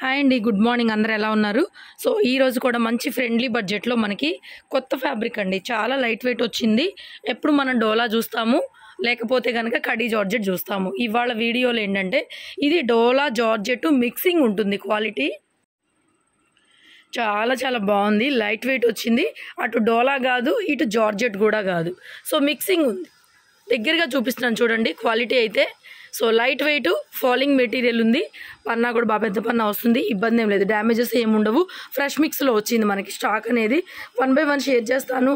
Hi అండి, good morning. అందరూ ఎలా ఉన్నారు? సో ఈరోజు కూడా మంచి ఫ్రెండ్లీ బడ్జెట్లో మనకి కొత్త ఫ్యాబ్రిక్ అండి. చాలా లైట్ వెయిట్ వచ్చింది. ఎప్పుడు మనం డోలా చూస్తాము, లేకపోతే కనుక కడీ జార్జెట్ చూస్తాము. ఇవాళ వీడియోలో ఏంటంటే ఇది డోలా జార్జెట్ మిక్సింగ్ ఉంటుంది. క్వాలిటీ చాలా చాలా బాగుంది. లైట్ వెయిట్ వచ్చింది. అటు డోలా కాదు, ఇటు జార్జెట్ కూడా కాదు. సో మిక్సింగ్ ఉంది. దగ్గరగా చూపిస్తున్నాను చూడండి. క్వాలిటీ అయితే so light weight falling material ఉంది. పన్నా కూడా బాగా పెద్ద పన్నా వస్తుంది. ఇబ్బంది ఏం లేదు, డ్యామేజెస్ ఏమి ఉండవు. ఫ్రెష్ మిక్స్లో వచ్చింది మనకి స్టాక్ అనేది. 1 by 1 షేర్ చేస్తాను.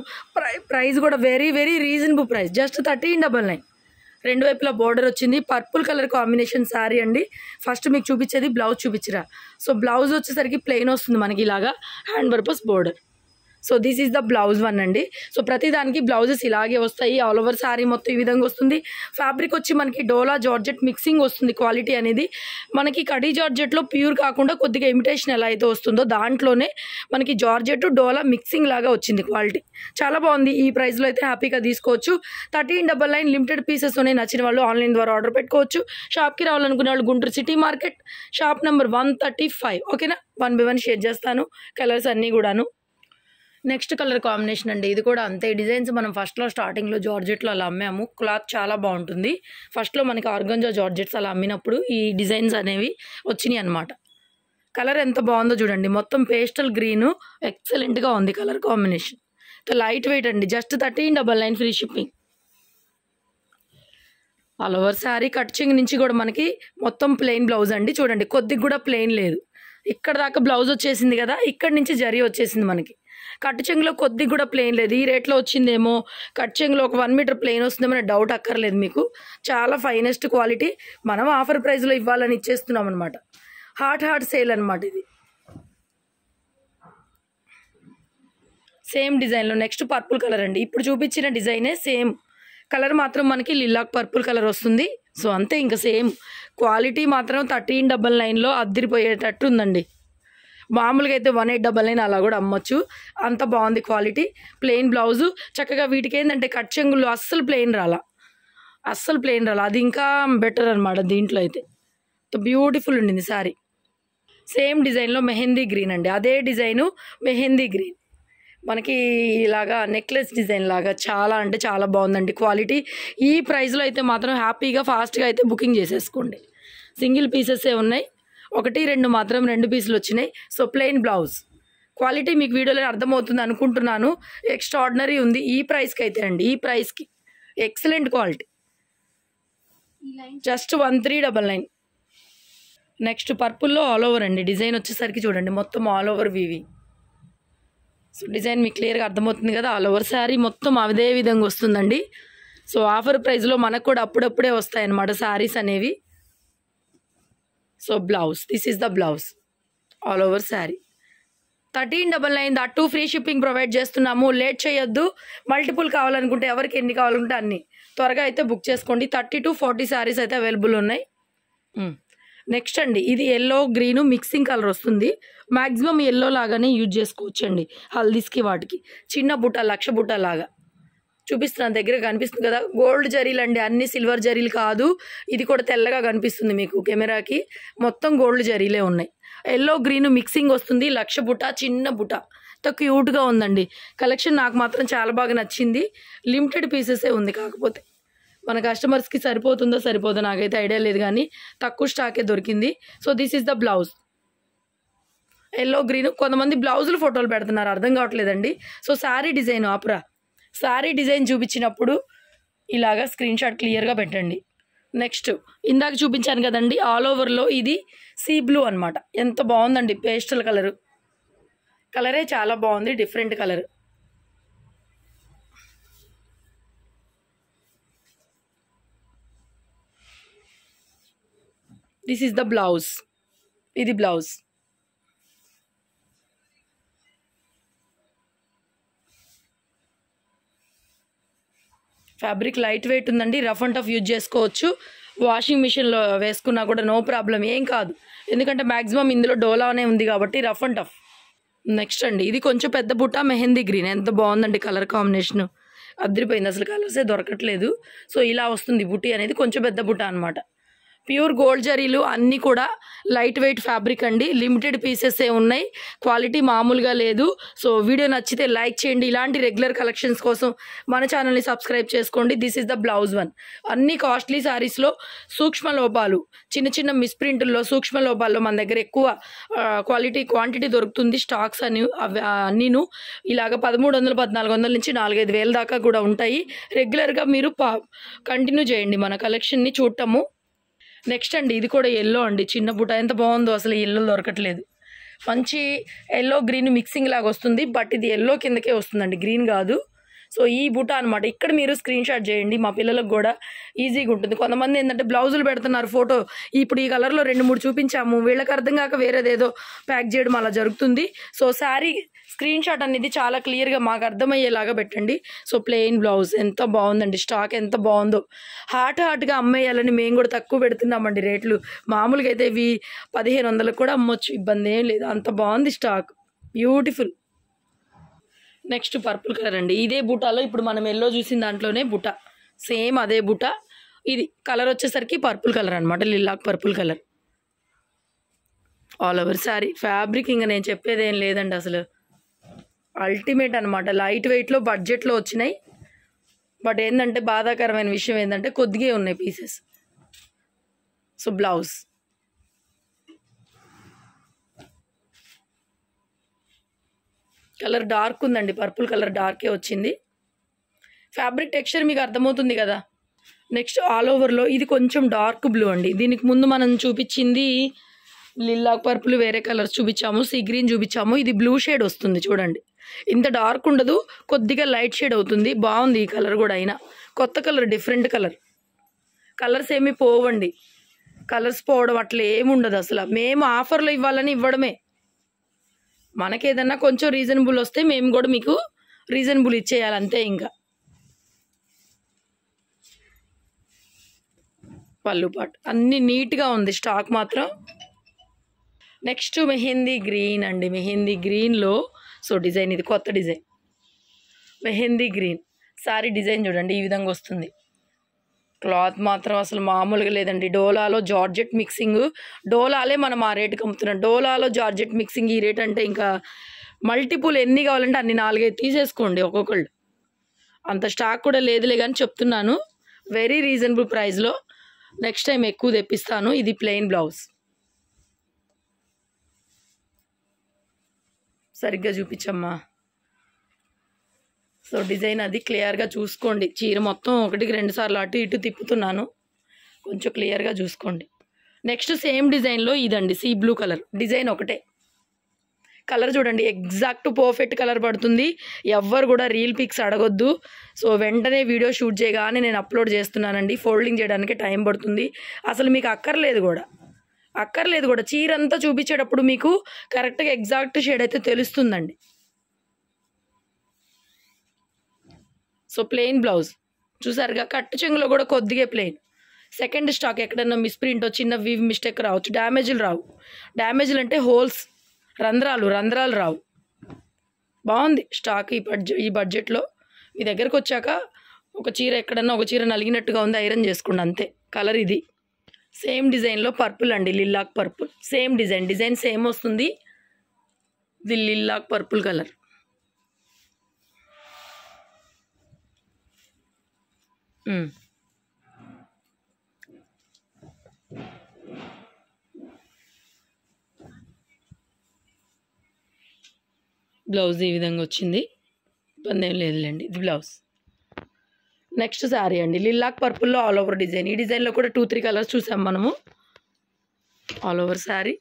ప్రైస్ కూడా very very reasonable price, just 1399. రెండు వైపులా బోర్డర్ వచ్చింది. పర్పుల్ కలర్ కాంబినేషన్ శారీ అండి. ఫస్ట్ మీకు చూపించేది బ్లౌజ్ చూపించరా. సో బ్లౌజ్ వచ్చేసరికి ప్లెయిన్ వస్తుంది మనకి, ఇలాగా hand purpose border. So this is the blouse one అండి. సో ప్రతి దానికి బ్లౌజెస్ ఇలాగే వస్తాయి. ఆల్ ఓవర్ శారీ మొత్తం ఈ విధంగా వస్తుంది. ఫ్యాబ్రిక్ వచ్చి మనకి డోలా జార్జెట్ మిక్సింగ్ వస్తుంది. క్వాలిటీ అనేది మనకి కడీ జార్జెట్లో ప్యూర్ కాకుండా కొద్దిగా ఇమిటేషన్ ఎలా అయితే వస్తుందో దాంట్లోనే మనకి జార్జెట్ డోలా మిక్సింగ్ లాగా వచ్చింది. క్వాలిటీ చాలా బాగుంది. ఈ ప్రైస్లో అయితే హ్యాపీగా తీసుకోవచ్చు. 1399 లిమిటెడ్ పీసెస్ ఉన్నాయి. నచ్చిన వాళ్ళు ఆన్లైన్ ద్వారా ఆర్డర్ పెట్టుకోవచ్చు. షాప్కి రావాలనుకునే వాళ్ళు Guntur city market, shop number 135. ఓకేనా? 1 by 1 షేర్ చేస్తాను. కలర్స్ అన్నీ కూడాను. నెక్స్ట్ కలర్ కాంబినేషన్ అండి. ఇది కూడా అంతే. డిజైన్స్ మనం ఫస్ట్లో స్టార్టింగ్లో జార్జెట్లో అలా అమ్మాము. క్లాత్ చాలా బాగుంటుంది. ఫస్ట్లో మనకి ఆర్గంజా జార్జెట్స్ అలా అమ్మినప్పుడు ఈ డిజైన్స్ అనేవి వచ్చినాయి అనమాట. కలర్ ఎంత బాగుందో చూడండి. మొత్తం పేస్టల్ గ్రీను ఎక్సలెంట్గా ఉంది కలర్ కాంబినేషన్. లైట్ వెయిట్ అండి. Just 1399 free shipping. All over sari కట్చింగ్ నుంచి కూడా మనకి మొత్తం ప్లెయిన్ బ్లౌజ్ అండి. చూడండి, కొద్దిగా కూడా ప్లెయిన్ లేదు. ఇక్కడ దాకా బ్లౌజ్ వచ్చేసింది కదా, ఇక్కడ నుంచి జరీ వచ్చేసింది మనకి. కట్ చెంగులో కొద్దిగా కూడా ప్లెయిన్ లేదు. ఈ రేట్లో వచ్చిందేమో కట్ చెంగులో ఒక 1 మీటర్ ప్లెయిన్ వస్తుందేమో డౌట్ అక్కర్లేదు మీకు. చాలా ఫైనెస్ట్ క్వాలిటీ. మనం ఆఫర్ ప్రైస్లో ఇవ్వాలని ఇచ్చేస్తున్నాం అనమాట. హాట్ సేల్ అనమాట ఇది. సేమ్ డిజైన్లో నెక్స్ట్ పర్పుల్ కలర్ అండి. ఇప్పుడు చూపించిన డిజైనే సేమ్ కలర్, మాత్రం మనకి లిలాక్ పర్పుల్ కలర్ వస్తుంది. సో అంతే, ఇంకా సేమ్ క్వాలిటీ మాత్రం 1399లో అద్దరిపోయేటట్టు ఉందండి. మామూలుగా అయితే 1899 అలా కూడా అమ్మొచ్చు. అంత బాగుంది క్వాలిటీ. ప్లెయిన్ బ్లౌజు చక్కగా. వీటికి ఏంటంటే కట్ చెంగులు అస్సలు ప్లెయిన్ రాలా. అది ఇంకా బెటర్ అనమాట. దీంట్లో అయితే బ్యూటిఫుల్ ఉండింది శారీ. సేమ్ డిజైన్లో మెహందీ గ్రీన్ అండి. అదే డిజైను మెహందీ గ్రీన్ మనకి ఇలాగా నెక్లెస్ డిజైన్ లాగా చాలా అంటే చాలా బాగుందండి క్వాలిటీ. ఈ ప్రైస్లో అయితే మాత్రం హ్యాపీగా ఫాస్ట్గా అయితే బుకింగ్ చేసేసుకోండి. సింగిల్ పీసెసే ఉన్నాయి. 1, 2 మాత్రం 2 పీసులు వచ్చినాయి. So plain blouse. క్వాలిటీ మీకు వీడియోలో అర్థమవుతుంది అనుకుంటున్నాను. ఎక్స్ట్రాడినరీ ఉంది ఈ ప్రైస్కి అయితే అండి. ఈ ప్రైస్కి ఎక్సలెంట్ క్వాలిటీ. జస్ట్ 1399. నెక్స్ట్ పర్పుల్లో ఆల్ ఓవర్ అండి. డిజైన్ వచ్చేసరికి చూడండి, మొత్తం ఆల్ ఓవర్ వీవి. సో డిజైన్ మీకు క్లియర్గా అర్థమవుతుంది కదా. ఆల్ ఓవర్ శారీ మొత్తం అదే విధంగా వస్తుందండి. సో ఆఫర్ ప్రైస్లో మనకు కూడా అప్పుడప్పుడే వస్తాయి అన్నమాట శారీస్ అనేవి. So blouse, this is the blouse. All over sari 1399. అటు ఫ్రీ షిప్పింగ్ ప్రొవైడ్ చేస్తున్నాము. లేట్ చేయొద్దు. మల్టిపుల్ కావాలనుకుంటే ఎవరికి ఎన్ని కావాలనుకుంటే అన్ని త్వరగా అయితే బుక్ చేసుకోండి. 30 to 40 శారీస్ అయితే అవైలబుల్ ఉన్నాయి. నెక్స్ట్ అండి, ఇది ఎల్లో గ్రీను మిక్సింగ్ కలర్ వస్తుంది. మ్యాక్సిమం ఎల్లో లాగానే యూజ్ చేసుకోవచ్చండి. హల్దీస్కి వాటికి చిన్న బుట్ట, లక్ష బుట్ట లాగా చూపిస్తున్నాను. దగ్గర కనిపిస్తుంది కదా, గోల్డ్ జరీలు అండి. అన్ని సిల్వర్ జరీలు కాదు. ఇది కూడా తెల్లగా కనిపిస్తుంది మీకు కెమెరాకి. మొత్తం గోల్డ్ జరీలే ఉన్నాయి. ఎల్లో గ్రీన్ మిక్సింగ్ వస్తుంది. లక్ష బుట్ట, చిన్న బుట్ట, క్యూట్గా ఉందండి. కలెక్షన్ నాకు మాత్రం చాలా బాగా నచ్చింది. లిమిటెడ్ పీసెసే ఉంది. కాకపోతే మన కస్టమర్స్కి సరిపోదో నాకైతే ఐడియా లేదు, కానీ తక్కువ స్టాకే దొరికింది. So this is the blouse. Yellow green. కొంతమంది బ్లౌజులు ఫోటోలు పెడుతున్నారు, అర్థం కావట్లేదండి. సో శారీ డిజైన్ ఆపురా. శారీ డిజైన్ చూపించినప్పుడు ఇలాగా స్క్రీన్ షాట్ క్లియర్గా పెట్టండి. నెక్స్ట్ ఇందాక చూపించాను కదండి, ఆల్ ఓవర్లో ఇది సీ బ్లూ అనమాట. ఎంత బాగుందండి. పేస్టల్ కలరే చాలా బాగుంది. Different colour. This is the blouse. ఇది బ్లౌజ్. ఫ్యాబ్రిక్ లైట్ వెయిట్ ఉందండి. రఫ్ అండ్ టఫ్ యూజ్ చేసుకోవచ్చు. వాషింగ్ మిషన్లో వేసుకున్నా కూడా నో ప్రాబ్లం, ఏం కాదు. ఎందుకంటే మ్యాక్సిమం ఇందులో డోలానే ఉంది కాబట్టి రఫ్ అండ్ టఫ్. నెక్స్ట్ అండి, ఇది కొంచెం పెద్ద బుట్ట మెహందీ గ్రీన్. ఎంత బాగుందండి కలర్ కాంబినేషను. అదిరిపోయింది. అసలు కలర్సే దొరకట్లేదు. సో ఇలా వస్తుంది బుట్టి అనేది. కొంచెం పెద్ద బుట్ట అనమాట. ప్యూర్ గోల్డ్ జరీలు అన్నీ కూడా లైట్ వెయిట్ ఫ్యాబ్రిక్ అండి. లిమిటెడ్ పీసెసే ఉన్నాయి, క్వాలిటీ మామూలుగా లేదు. సో వీడియో నచ్చితే లైక్ చేయండి. ఇలాంటి రెగ్యులర్ కలెక్షన్స్ కోసం మన ఛానల్ని సబ్స్క్రైబ్ చేసుకోండి. This is the blouse one. అన్ని కాస్ట్లీ శారీస్లో సూక్ష్మ లోపాలు, చిన్న చిన్న మిస్ప్రింటుల్లో సూక్ష్మ లోపాల్లో మన దగ్గర ఎక్కువ క్వాంటిటీ దొరుకుతుంది. స్టాక్స్ అని అన్నీను ఇలాగ 1300, 1400 నుంచి 4-5 దాకా కూడా ఉంటాయి. రెగ్యులర్గా మీరు కంటిన్యూ చేయండి మన కలెక్షన్ని చూడటము. నెక్స్ట్ అండి, ఇది కూడా ఎల్లో అండి. చిన్న బుట్ట ఎంత బాగుందో, అసలు ఎల్లో దొరకట్లేదు. మంచి ఎల్లో గ్రీన్ మిక్సింగ్ లాగా వస్తుంది, బట్ ఇది ఎల్లో కిందకే వస్తుందండి, గ్రీన్ కాదు. సో ఈ బుట్ట అనమాట. ఇక్కడ మీరు స్క్రీన్ షాట్ చేయండి, మా పిల్లలకు కూడా ఈజీగా ఉంటుంది. కొంతమంది ఏంటంటే బ్లౌజులు పెడుతున్నారు ఫోటో, ఇప్పుడు ఈ కలర్లో 2-3 చూపించాము, వీళ్ళకి అర్థం కాక వేరేదేదో ప్యాక్ చేయడం అలా జరుగుతుంది. సో శారీ స్క్రీన్ షాట్ అనేది చాలా క్లియర్గా మాకు అర్థమయ్యేలాగా పెట్టండి. సో ప్లెయిన్ బ్లౌజ్ ఎంత బాగుందండి, స్టాక్ ఎంత బాగుందో. హాట్గా అమ్మేయాలని మేము కూడా తక్కువ పెడుతున్నామండి రేట్లు. మామూలుగా అయితే ఇవి 1500 కూడా అమ్మొచ్చు, ఇబ్బంది ఏం లేదు. అంత బాగుంది stock, beautiful. Next purple colour అండి. ఇదే బుటాలో ఇప్పుడు మనం ఎల్లో చూసిన దాంట్లోనే బుట, సేమ్ అదే బుట. ఇది కలర్ వచ్చేసరికి పర్పుల్ కలర్ అనమాట, lilac purple colour. All over sari fabric ఇంకా నేను చెప్పేది ఏం లేదండి, అసలు అల్టిమేట్ అనమాట. లైట్ వెయిట్లో బడ్జెట్లో వచ్చినాయి, బట్ ఏంటంటే బాధాకరమైన విషయం ఏంటంటే కొద్దిగా ఉన్నాయి pieces. So blouse colour dark ఉందండి, పర్పుల్ కలర్ డార్కే వచ్చింది. ఫ్యాబ్రిక్ టెక్స్చర్ మీకు అర్థమవుతుంది కదా. నెక్స్ట్ ఆల్ ఓవర్లో ఇది కొంచెం డార్క్ బ్లూ అండి. దీనికి ముందు మనం చూపించింది లిల్లాక్ పర్పుల్, వేరే కలర్స్ చూపించాము, సీ గ్రీన్ చూపించాము. ఇది బ్లూ షేడ్ వస్తుంది చూడండి, ఇంత డార్క్ ఉండదు, కొద్దిగా లైట్ షేడ్ అవుతుంది. బాగుంది ఈ కలర్ కూడా. అయినా కొత్త కలర్, డిఫరెంట్ కలర్. కలర్స్ ఏమీ పోవండి, కలర్స్ పోవడం అట్లా ఏముండదు అసలు. మేము ఆఫర్లో ఇవ్వాలని ఇవ్వడమే. మనకేదన్నా కొంచెం రీజనబుల్ వస్తే మేము కూడా మీకు రీజనబుల్ ఇచ్చేయాలి అంతే. ఇంకా పళ్ళు పాటు అన్నీ నీట్గా ఉంది, స్టాక్ మాత్రం. నెక్స్ట్ మెహందీ గ్రీన్ అండి. మెహందీ గ్రీన్లో సో డిజైన్, ఇది కొత్త design. Mehndi green sorry design చూడండి, ఈ విధంగా వస్తుంది. క్లాత్ మాత్రం అసలు మామూలుగా లేదండి. డోలాలో జార్జెట్ మిక్సింగ్, డోలాలే మనం ఆ రేటుకి అమ్ముతున్నాం. డోలాలో జార్జెట్ మిక్సింగ్ ఈ రేట్ అంటే ఇంకా మల్టిపుల్ ఎన్ని కావాలంటే అన్ని 4-5 తీసేసుకోండి ఒక్కొక్కళ్ళు. అంత స్టాక్ కూడా లేదులే కానీ చెప్తున్నాను, వెరీ రీజనబుల్ ప్రైస్లో. నెక్స్ట్ టైం ఎక్కువ తెప్పిస్తాను. ఇది ప్లెయిన్ బ్లౌజ్, సరిగ్గా చూపించమ్మా. సో డిజైన్ అది క్లియర్గా చూసుకోండి. చీర మొత్తం 1-2 సార్లు అటు ఇటు తిప్పుతున్నాను, కొంచెం క్లియర్గా చూసుకోండి. నెక్స్ట్ సేమ్ డిజైన్లో ఇదండి, సీ బ్లూ కలర్ డిజైన్ ఒకటే. కలర్ చూడండి, ఎగ్జాక్ట్ పర్ఫెక్ట్ కలర్ పడుతుంది. ఎవ్వరు కూడా రీల్ పిక్స్ అడగొద్దు. సో వెంటనే వీడియో షూట్ చేయగానే నేను అప్లోడ్ చేస్తున్నానండి. ఫోల్డింగ్ చేయడానికి టైం పడుతుంది. అసలు మీకు అక్కర్లేదు కూడా. చీర అంతా చూపించేటప్పుడు మీకు కరెక్ట్గా ఎగ్జాక్ట్ షేడ్ అయితే తెలుస్తుందండి. సో ప్లెయిన్ బ్లౌజ్ చూసారుగా, కట్టు చెంగులో కూడా కొద్దిగా ప్లెయిన్. సెకండ్ స్టాక్ ఎక్కడన్నా మిస్ప్రింట్, చిన్న వీవ్ మిస్టేక్ రావచ్చు, డ్యామేజ్లు రావు. డ్యామేజ్లు అంటే హోల్స్, రంధ్రాలు రావు. బాగుంది స్టాక్ ఈ బడ్జెట్లో. మీ దగ్గరకు వచ్చాక ఒక చీర ఎక్కడన్నా ఒక చీర నలిగినట్టుగా ఉంది, ఐరన్ చేసుకోండి అంతే. కలర్ ఇది సేమ్ డిజైన్లో పర్పుల్ అండి, lilac purple. Same design same వస్తుంది. ఇది లిల్లాక్ పర్పుల్ కలర్. బ్లౌజ్ ఈ విధంగా వచ్చింది, ఇబ్బంది ఏం లేదులేండి. ఇది బ్లౌజ్. నెక్స్ట్ శారీ అండి, లిల్లాక్ పర్పుల్లో ఆల్ ఓవర్ డిజైన్. ఈ డిజైన్లో కూడా 2-3 కలర్స్ చూసాం మనము. All over sari.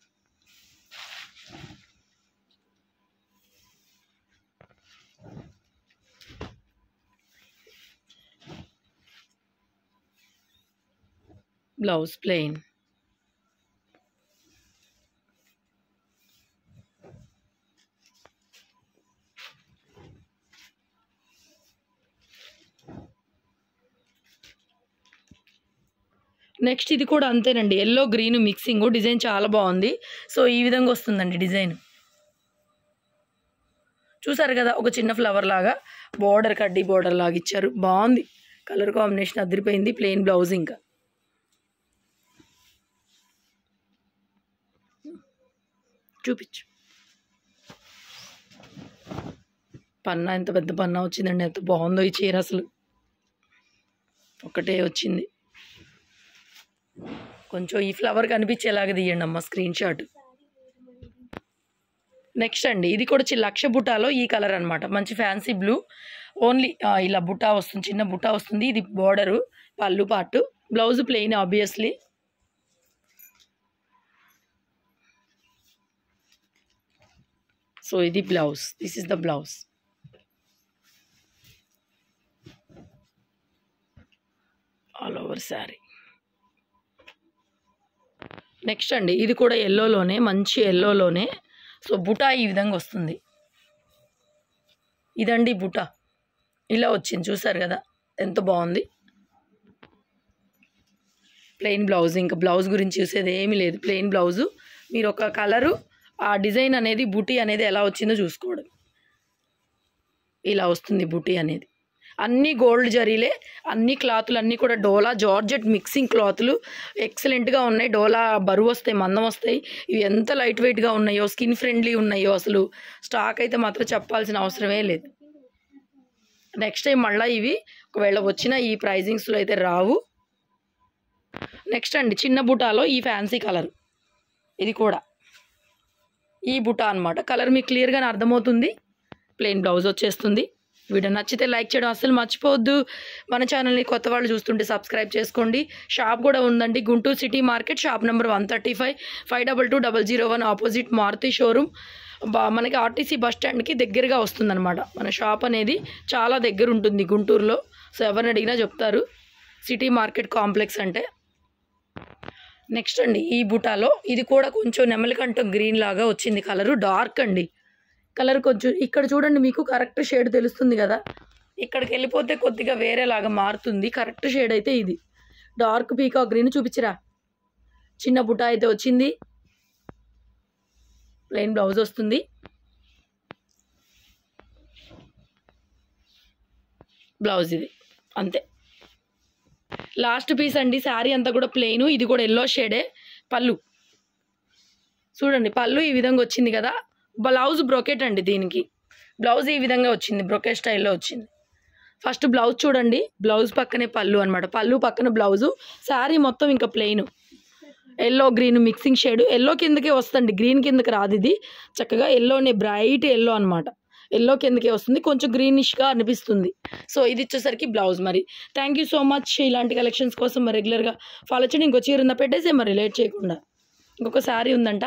Blouse plain. Next ఇది కూడా అంతేనండి, ఎల్లో గ్రీన్ మిక్సింగ్. డిజైన్ చాలా బాగుంది. సో ఈ విధంగా వస్తుందండి డిజైన్. చూసారు కదా, ఒక చిన్న ఫ్లవర్ లాగా బోర్డర్, కడ్డీ బోర్డర్ లాగా ఇచ్చారు. బాగుంది, కలర్ కాంబినేషన్ అదిరిపోయింది. Plain blouse. ఇంకా చూపించు. పన్నా ఎంత పెద్ద పన్నా వచ్చిందండి, ఎంత బాగుందో ఈ చీర. అసలు ఒకటే వచ్చింది. కొంచెం ఈ ఫ్లవర్ కనిపించేలాగా తీయండి అమ్మ స్క్రీన్ షాట్. నెక్స్ట్ అండి, ఇది కూడా లక్ష బుటాలో ఈ కలర్ అనమాట. మంచి ఫ్యాన్సీ బ్లూ, ఓన్లీ ఇలా బుటా వస్తుంది, చిన్న బుటా వస్తుంది. ఇది బోర్డరు, పళ్ళు part, blouse plain obviously. So ఇది blouse, this is the blouse. All over sari. Next అండి, ఇది కూడా ఎల్లోలోనే, మంచి ఎల్లోలోనే. సో బుటా ఈ విధంగా వస్తుంది. ఇదండి బుటా, ఇలా వచ్చింది చూసారు కదా, ఎంత బాగుంది. ప్లెయిన్ బ్లౌజ్, ఇంకా బ్లౌజ్ గురించి చూసేది ఏమీ లేదు, ప్లెయిన్ బ్లౌజు. మీరు ఒక కలరు, ఆ డిజైన్ అనేది, బుటీ అనేది ఎలా వచ్చిందో చూసుకోవడం. ఇలా వస్తుంది బుటీ అనేది. అన్నీ గోల్డ్ జరీలే, అన్ని క్లాతులు అన్నీ కూడా డోలా జార్జెట్ మిక్సింగ్ క్లాతులు ఎక్సలెంట్గా ఉన్నాయి. డోలా బరువు వస్తాయి, మందం వస్తాయి. ఇవి ఎంత లైట్ వెయిట్గా ఉన్నాయో, స్కిన్ ఫ్రెండ్లీ ఉన్నాయో, అసలు స్టాక్ అయితే మాత్రం చెప్పాల్సిన అవసరమే లేదు. నెక్స్ట్ టైం మళ్ళీ ఇవి ఒకవేళ వచ్చిన ఈ ప్రైజింగ్స్లో అయితే రావు. నెక్స్ట్ అండి, చిన్న బుటాలో ఈ ఫ్యాన్సీ కలర్, ఇది కూడా ఈ బుటా అనమాట. కలర్ మీకు క్లియర్గానే అర్థమవుతుంది. ప్లెయిన్ బ్లౌజ్ వచ్చేస్తుంది. వీడియో నచ్చితే లైక్ చేయడం అస్సలు మర్చిపోవద్దు. మన ఛానల్ని కొత్త వాళ్ళు చూస్తుంటే సబ్స్క్రైబ్ చేసుకోండి. షాప్ కూడా ఉందండి, Guntur city market, shop number 135, 522001 opposite Maruti showroom. మనకి ఆర్టీసీ బస్ స్టాండ్కి దగ్గరగా వస్తుందన్నమాట. మన షాప్ అనేది చాలా దగ్గర ఉంటుంది గుంటూరులో. సో ఎవరిని అడిగినా చెప్తారు సిటీ మార్కెట్ కాంప్లెక్స్ అంటే. నెక్స్ట్ అండి, ఈ బుటాలో ఇది కూడా కొంచెం నెమలికంఠం గ్రీన్ లాగా వచ్చింది కలరు. డార్క్ అండి కలర్. కొంచెం ఇక్కడ చూడండి, మీకు కరెక్ట్ షేడ్ తెలుస్తుంది కదా. ఇక్కడికి వెళ్ళిపోతే కొద్దిగా వేరేలాగా మారుతుంది. కరెక్ట్ షేడ్ అయితే ఇది డార్క్ పీకాక్ గ్రీన్. చూపించరా, చిన్న బుటా అయితే వచ్చింది. ప్లెయిన్ బ్లౌజ్ వస్తుంది. బ్లౌజ్ ఇది అంతే. లాస్ట్ పీస్ అండి, శారీ అంతా కూడా ప్లెయిన్. ఇది కూడా ఎల్లో షేడే. పళ్ళు చూడండి, పళ్ళు ఈ విధంగా వచ్చింది కదా. బ్లౌజ్ బ్రొకెట్ అండి, దీనికి బ్లౌజ్ ఈ విధంగా వచ్చింది, బ్రొకెట్ స్టైల్లో వచ్చింది. ఫస్ట్ బ్లౌజ్ చూడండి, బ్లౌజ్ పక్కనే పళ్ళు అనమాట. పళ్ళు పక్కన బ్లౌజు, శారీ మొత్తం ఇంకా plain. Yellow green mixing shade, yellow కిందకే వస్తుంది, గ్రీన్ కిందకి రాదు. ఇది చక్కగా ఎల్లోనే, బ్రైట్ ఎల్లో అనమాట. ఎల్లో కిందకే వస్తుంది, కొంచెం గ్రీనిష్గా అనిపిస్తుంది. సో ఇది వచ్చేసరికి బ్లౌజ్. మరి థ్యాంక్ యూ సో మచ్. ఇలాంటి కలెక్షన్స్ కోసం మరి రెగ్యులర్గా ఫాలో చేయండి. ఇంకో చీర ఉందా పెట్టేసే, మరి లేట్ చేయకుండా. ఇంకొక శారీ ఉందంట.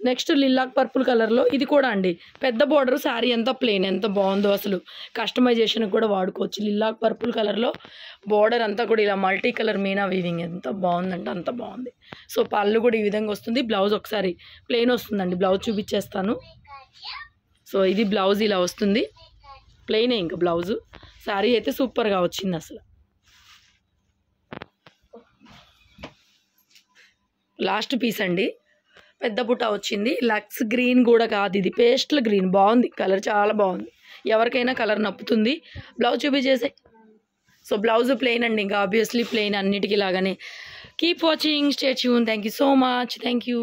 నెక్స్ట్ లిల్లాక్ పర్పుల్ కలర్లో, ఇది కూడా అండి పెద్ద బోర్డర్, శారీ అంతా ప్లెయిన్. ఎంత బాగుందో అసలు, కస్టమైజేషన్కి కూడా వాడుకోవచ్చు. లిల్లాక్ పర్పుల్ కలర్లో బోర్డర్ అంతా కూడా ఇలా మల్టీ కలర్ మీనా వీవింగ్, ఎంత బాగుందంటే అంత బాగుంది. సో పళ్ళు కూడా ఈ విధంగా వస్తుంది. బ్లౌజ్ ఒకసారి ప్లెయిన్ వస్తుందండి, బ్లౌజ్ చూపించేస్తాను. సో ఇది బ్లౌజ్ ఇలా వస్తుంది, ప్లెయినే ఇంకా బ్లౌజు. శారీ అయితే సూపర్గా వచ్చింది అసలు. లాస్ట్ పీస్ అండి, పెద్ద బుట్ట వచ్చింది. లక్స్ గ్రీన్ కూడా కాదు, ఇది పేస్టల్ గ్రీన్. బాగుంది కలర్, చాలా బాగుంది. ఎవరికైనా కలర్ నప్పుతుంది. బ్లౌజ్ చూపించేసే. సో బ్లౌజ్ ప్లెయిన్ అండి, ఇంకా ఆబ్వియస్లీ ప్లెయిన్ అన్నిటికీ లాగానే. Keep watching, stay tune. Thank you so much. Thank you.